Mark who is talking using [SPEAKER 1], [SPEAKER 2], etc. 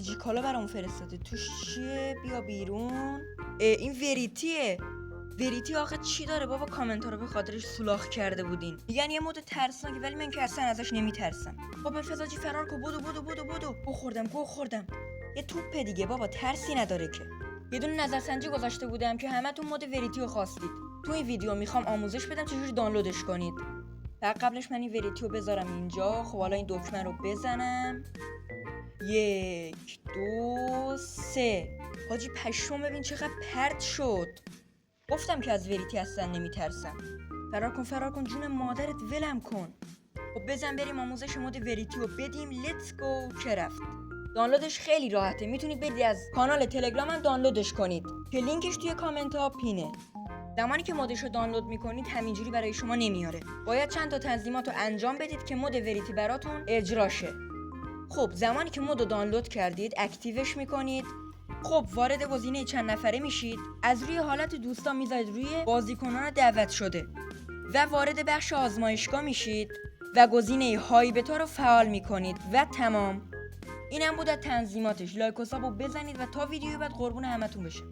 [SPEAKER 1] دیجی کالا برام فرستاده. توش چیه؟ بیا بیرون. این وریتیه. وریتی آخه چی داره بابا؟ کامنت ها رو به خاطرش سولاخ کرده بودین. میگن یه مود ترسناکه، ولی من که اصلا ازش نمیترسم. بابا فضاجی فرار کو. بودو. گو خوردم. یه توپه دیگه بابا، ترسی نداره که. یه دونه نظرسنجی گذاشته بودم که همتون مود وریتی رو خواستید. تو این ویدیو میخوام آموزش بدم چجوری دانلودش کنید. فقط قبلش من این وریتی رو بذارم اینجا. خب حالا این دکمه رو بزنم. 1 2 3. حاجی پشم ببین چقدر پرت شد. گفتم که از وریتی اصلا نمیترسم. فرار کن جون مادرت، ولم کن. خب بزن بریم آموزش مود وریتی رو بدیم. لیتس گو. که رفت. دانلودش خیلی راحته، میتونید برید از کانال تلگرامم دانلودش کنید که لینکش توی کامنت ها پینه. زمانی که مودش رو دانلود میکنید همینجوری برای شما نمیاره، باید چند تا تنظیمات رو انجام بدید که مود وریتی براتون اجرا شه. خب زمانی که مود رو دانلود کردید اکتیوش میکنید. خب وارد گزینه چند نفره میشید، از روی حالت دوستان میذارید روی بازیکنان دعوت شده و وارد بخش آزمایشگاه میشید و گزینه های بتا رو فعال میکنید و تمام. اینم بود از تنظیماتش. لایک و ساب رو بزنید و تا ویدیوی بعد قربون همتون بشه.